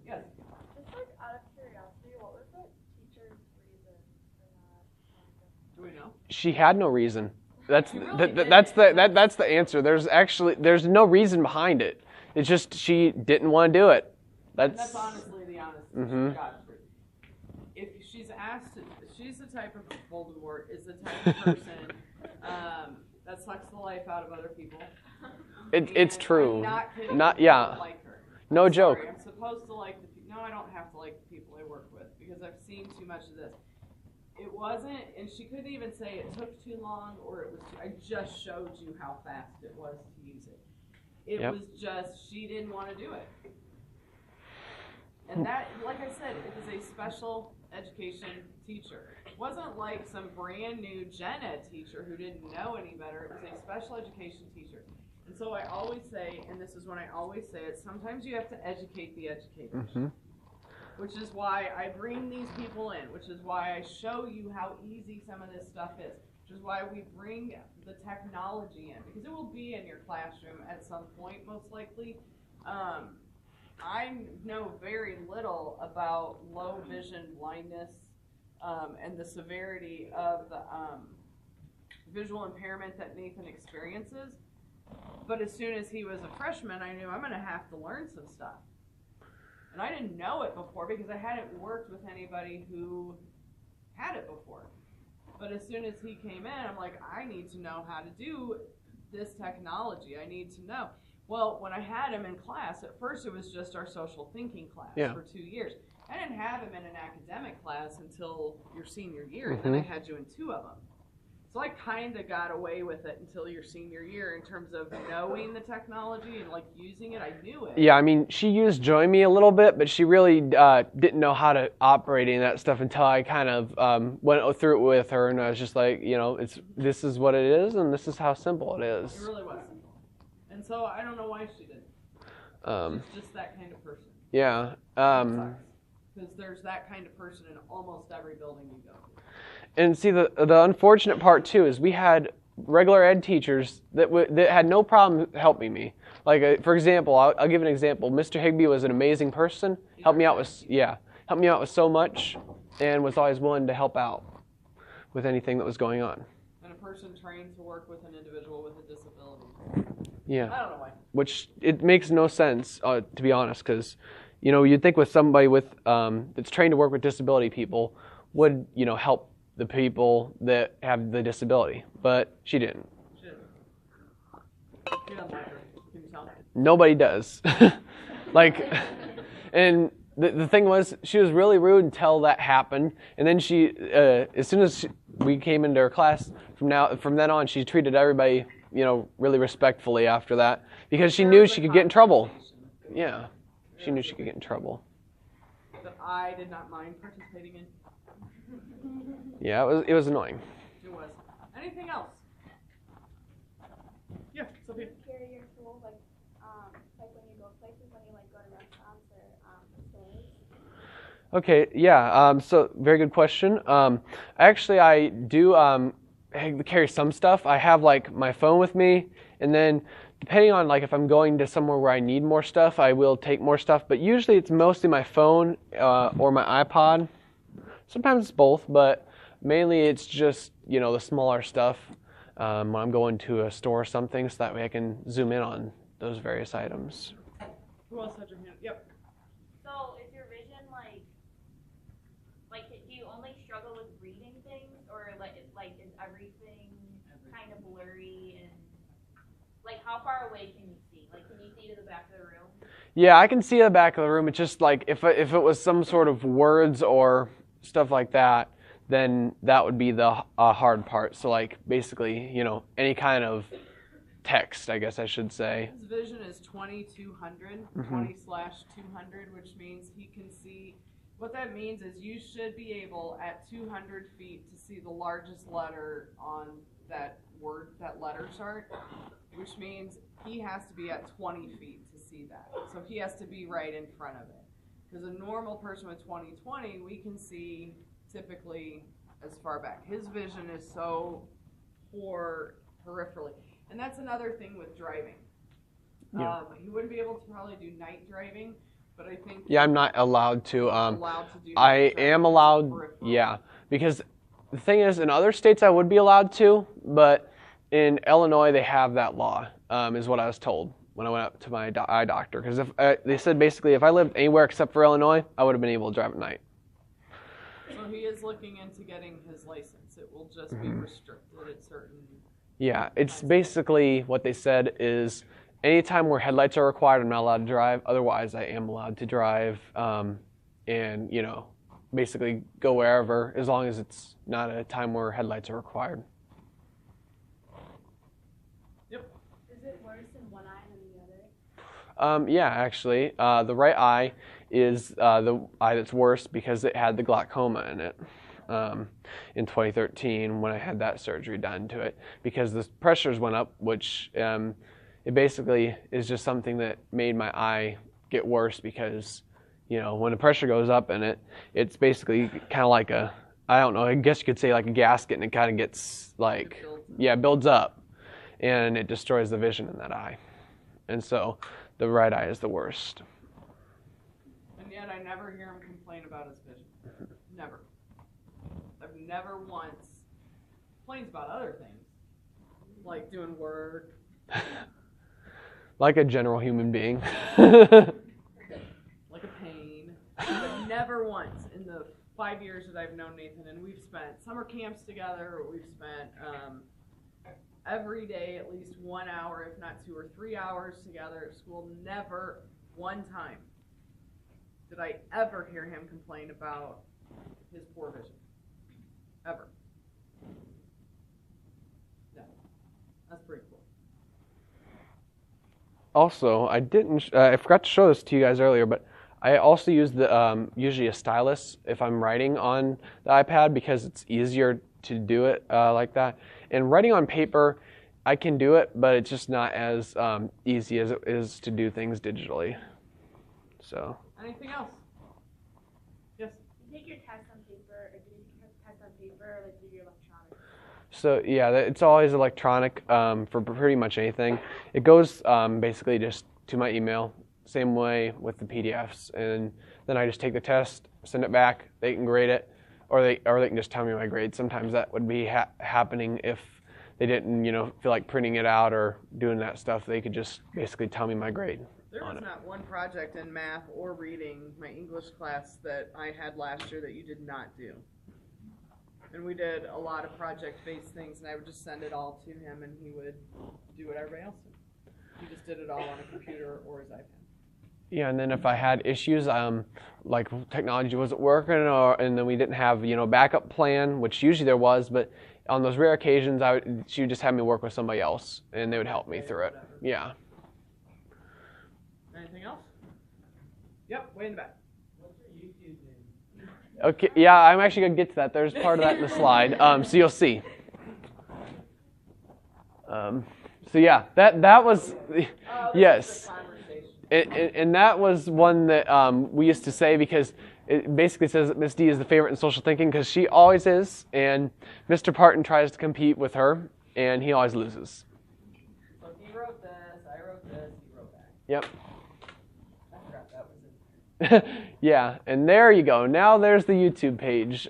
Yes. Just like out of curiosity, what was that teacher's reason for not Do we know? She had no reason. That's Really that's the answer. There's no reason behind it. It's just she didn't want to do it. That's honestly the honest Mhm. God truth. If she's asked, she's the type of Voldemort is the type of person that sucks the life out of other people. It's true. I'm not kidding. Not I yeah. don't like her. No I'm joke. sorry, I'm supposed to like the people. No, I don't have to like the people I work with because I've seen too much of this. It wasn't, and she couldn't even say it took too long or it was too, I just showed you how fast it was to use it. It Yep. was just, she didn't want to do it. And that, like I said, it was a special education teacher. It wasn't like some brand new gen ed teacher who didn't know any better. It was a special education teacher. And so I always say, and this is when I always say it, sometimes you have to educate the educators. Mm-hmm. Which is why I bring these people in, which is why I show you how easy some of this stuff is, which is why we bring the technology in, because it will be in your classroom at some point, most likely. I know very little about low vision blindness and the severity of the visual impairment that Nathan experiences. But as soon as he was a freshman, I knew I'm going to have to learn some stuff. And I didn't know it before because I hadn't worked with anybody who had it before. But as soon as he came in, I'm like, I need to know how to do this technology. I need to know. Well, when I had him in class, at first it was just our social thinking class for 2 years. I didn't have him in an academic class until your senior year, and then I had you in 2 of them. So I kind of got away with it until your senior year in terms of knowing the technology and like using it. I knew it. Yeah, I mean, she used Join Me a little bit, but she really didn't know how to operate any of that stuff until I kind of went through it with her, and I was just like, you know, this is what it is, and this is how simple it is. It really was. And so I don't know why she didn't. She's just that kind of person. Yeah. Because there's that kind of person in almost every building you go to. And see, the unfortunate part too is we had regular ed teachers that had no problem helping me. Like for example, I'll give an example. Mr. Higbee was an amazing person. Helped me out with so much, and was always willing to help out with anything that was going on. And a person trained to work with an individual with a disability. Yeah. I don't know why. Which it makes no sense, to be honest, because you know you'd think with somebody with that's trained to work with disability people would help the people that have the disability, but she didn't. She didn't like her. Can you tell? Nobody does. And the thing was, she was really rude until that happened, and then she, as soon as we came into her class, from then on, she treated everybody, really respectfully after that, because she knew she could get in trouble. Yeah, she knew she could get in trouble. That I did not mind participating in. Yeah, it was annoying. It was. Anything else? Yeah, Sophia. Carry your tools, like when you go places, when you go to restaurants or stores? Okay, yeah. So very good question. Actually, I do carry some stuff. I have like my phone with me, and then depending on like if I'm going to somewhere where I need more stuff, I will take more stuff. But usually it's mostly my phone or my iPod. Sometimes it's both, but mainly it's just the smaller stuff when I'm going to a store or something, so that way I can zoom in on those various items. Who else had your hand? Yep. So is your vision like do you only struggle with reading things, or like is everything kind of blurry, and like how far away can you see? Like can you see to the back of the room? Yeah, I can see the back of the room. It's just like if it was some sort of words or stuff like that, then that would be the hard part. So like basically, any kind of text, I guess I should say. His vision is 20/200, 20/200, which means he can see. What that means is you should be able at 200 feet to see the largest letter on that letter chart, which means he has to be at 20 feet to see that. So he has to be right in front of it. Because a normal person with 20/20, we can see typically as far back. His vision is so poor peripherally. And that's another thing with driving. Yeah. He wouldn't be able to probably do night driving, But I think Yeah, I'm not allowed to. allowed to do I that am because allowed, peripheral. yeah, because the thing is, in other states I would be allowed to, but in Illinois they have that law, is what I was told when I went up to my eye doctor. Because if they said basically if I lived anywhere except for Illinois, I would have been able to drive at night. So he is looking into getting his license. It will just be restricted at certain. Yeah, it's basically what they said is anytime where headlights are required, I'm not allowed to drive. Otherwise, I am allowed to drive, and basically go wherever as long as it's not a time where headlights are required. Yep. Is it worse in one eye than the other? Yeah, actually, the right eye is the eye that's worse because it had the glaucoma in it in 2013 when I had that surgery done to it because the pressures went up, which it basically is just something that made my eye get worse because, when the pressure goes up in it, it's basically kind of like I don't know, I guess you could say like a gasket, and it kind of gets like, builds up, and it destroys the vision in that eye. And so the right eye is the worst. And yet I never hear him complain about his vision. Never. I've never once complains about other things, like doing work. Like a general human being. Like a pain. But never once in the 5 years that I've known Nathan, and we've spent summer camps together, we've spent every day at least 1 hour, if not 2 or 3 hours together at school. Never one time did I ever hear him complain about his poor vision. Ever. Yeah. That's pretty cool. Also, I forgot to show this to you guys earlier, but I also use usually a stylus if I'm writing on the iPad because it's easier to do it like that. And writing on paper, I can do it, but it's just not as easy as it is to do things digitally. So. Anything else? Yes. You take your test on paper, or do you take your test on paper, or like do your electronic? So yeah, it's always electronic for pretty much anything. It goes basically just to my email, same way with the PDFs, and then I just take the test, send it back. They can grade it, or they can just tell me my grade. Sometimes that would be happening if they didn't, feel like printing it out or doing that stuff. They could just basically tell me my grade. There was not one project in math or reading, my English class, that I had last year that you did not do. And we did a lot of project-based things, and I would just send it all to him, and he would do what everybody else did. He just did it all on a computer or his iPad. Yeah, and then if I had issues, like technology wasn't working, and then we didn't have, a backup plan, which usually there was, but on those rare occasions, she would just have me work with somebody else, and they would help me through it. Yeah. Anything else? Yep, way in the back. Okay, yeah, I'm actually going to get to that. There's part of that in the slide, so you'll see. So yeah, that was, yes. And that was one that we used to say because it basically says that Miss D is the favorite in social thinking because she always is, and Mr. Parton tries to compete with her, and he always loses. So he wrote this, I wrote this, he wrote that. Yep. I forgot that was it. Yeah, and there you go. Now there's the YouTube page.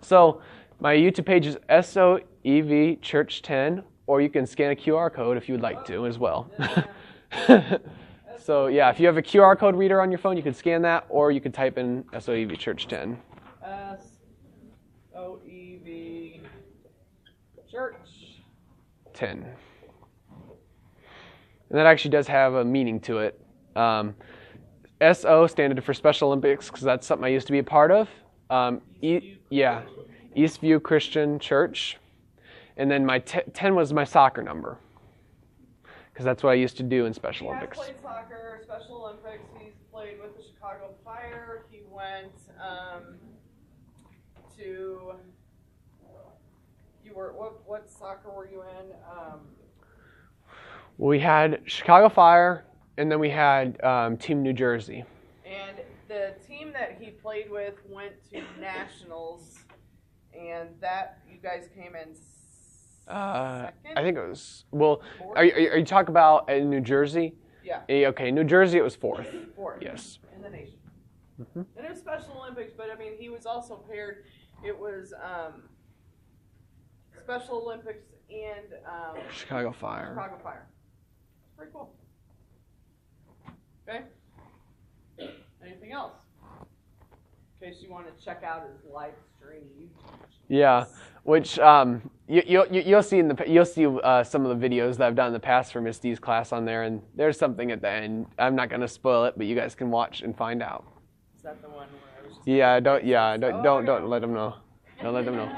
So my YouTube page is SOEV Church 10, or you can scan a QR code if you would like to as well. So yeah, if you have a QR code reader on your phone, you can scan that, or you can type in SOEV Church 10. SOEV Church 10. And that actually does have a meaning to it. SO standard for Special Olympics because that's something I used to be a part of. Eastview Christian Church. And then my 10 was my soccer number because that's what I used to do in Special Olympics. He has played soccer, Special Olympics. He's played with the Chicago Fire. He went to. What soccer were you in? We had Chicago Fire, and then we had Team New Jersey. And the team that he played with went to nationals, and that you guys came in second? I think it was. Well, are you talking about in New Jersey? Yeah. Okay, New Jersey, it was fourth. Fourth. Yes. In the nation. Mm-hmm. And it was Special Olympics, but I mean, he was also paired. It was Special Olympics and Chicago Fire. Chicago Fire. Pretty cool. Okay. Anything else? In case you want to check out his live stream. Yeah, which you'll see some of the videos that I've done in the past for Miss D's class on there, and there's something at the end. I'm not gonna spoil it, but you guys can watch and find out. Is that the one where I was just Don't let them know. Don't let them know.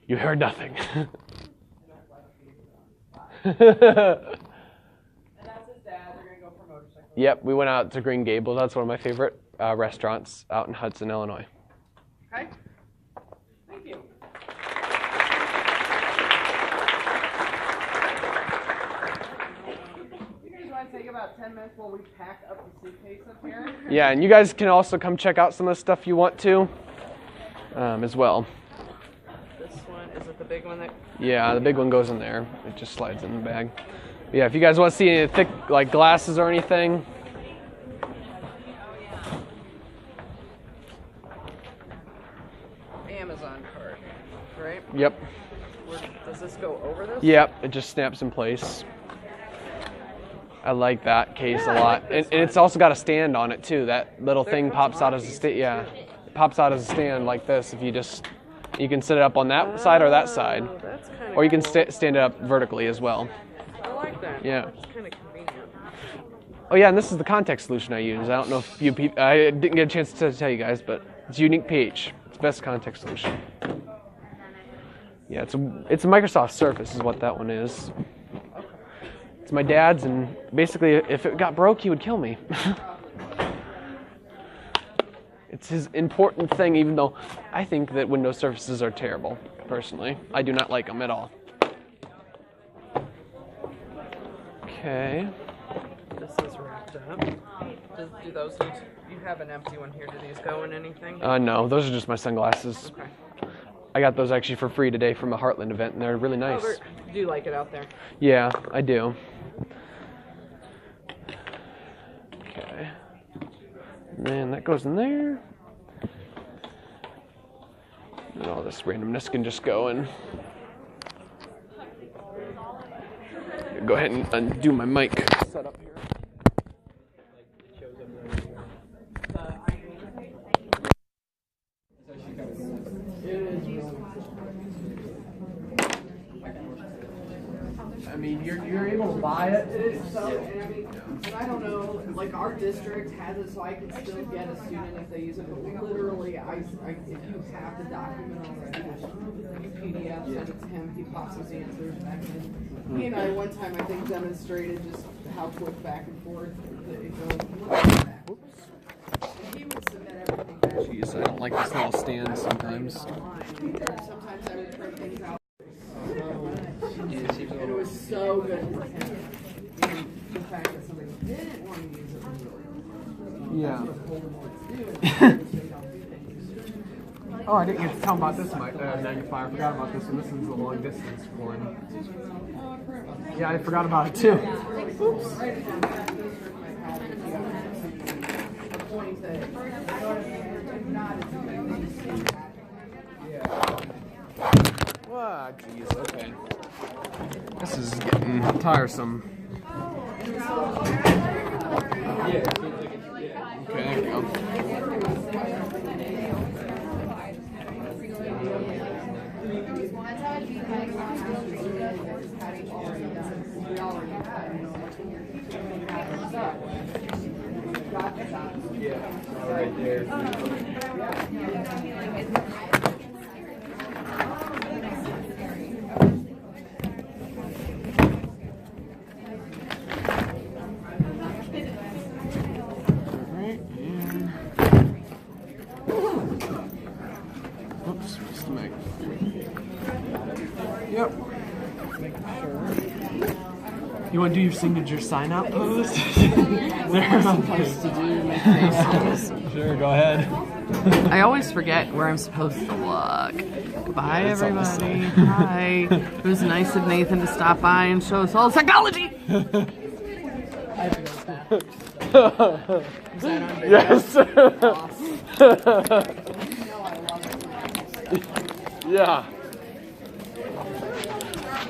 You heard nothing. And that's his dad. They're gonna go for motorcycle. Yep, we went out to Green Gables. That's one of my favorite restaurants out in Hudson, Illinois. Okay. Thank you. You guys want to take about 10 minutes while we pack up the suitcase up here? Yeah, and you guys can also come check out some of the stuff you want to, as well. This one, is it the big one that... Yeah, the big one goes in there. It just slides in the bag. But yeah, if you guys want to see any thick like glasses or anything. Amazon card, right? Yep. Does this go over this? Yep, it just snaps in place. I like that case a lot, and it's also got a stand on it too. That little thing pops out as a stand. Yeah, it pops out as a stand like this. If you can set it up on that side or that side, That's kind of or you can cool. stand it up vertically as well. I like that. Yeah. It's kind of convenient. Oh yeah, and this is the contact solution I use. I don't know if I didn't get a chance to tell you guys, but it's Unique pH. It's the best contact solution. Yeah, it's a Microsoft Surface is what that one is. It's my dad's, and basically if it got broke, he would kill me. It's his important thing, even though I think that Windows Surfaces are terrible, personally. I do not like them at all. Okay. This is wrapped up. Do those need to, you have an empty one here. Do these go in anything? No, those are just my sunglasses. Okay. I got those actually for free today from a Heartland event, and they're really nice. Do you like it out there? Yeah, I do. Okay. And then that goes in there. And all this randomness can just go in. Go ahead and undo my mic setup here. I mean, you're able to buy it. It is so, and I mean, and I don't know, like our district has it so I can still get a student if they use it, but literally, if you have the document already, you PDF, send it to him, he pops his answers back in. He and I, one time, I think, demonstrated just how quick back and forth it goes. Look at that. And he would submit everything back. Jeez, I don't like this little stand sometimes. Sometimes I would print things out. And it was so good for him. And the fact that somebody didn't want to use it was really Yeah. good. Oh, I didn't get to tell about this magnifier. I forgot about this one. This is the long distance one. Yeah, I forgot about it too. Oops. Wow, jeez, okay. This is getting tiresome. Okay, there we go. Yeah, right there. Oops, just to make. Yep. Making sure. You want to do your signature sign out pose? There, supposed to do make faces. Sure, go ahead. I always forget where I'm supposed to look. Bye, everybody. Hi. It was nice of Nathan to stop by and show us all psychology. Is that on video? Yes. Awesome. You know I love it. Yeah.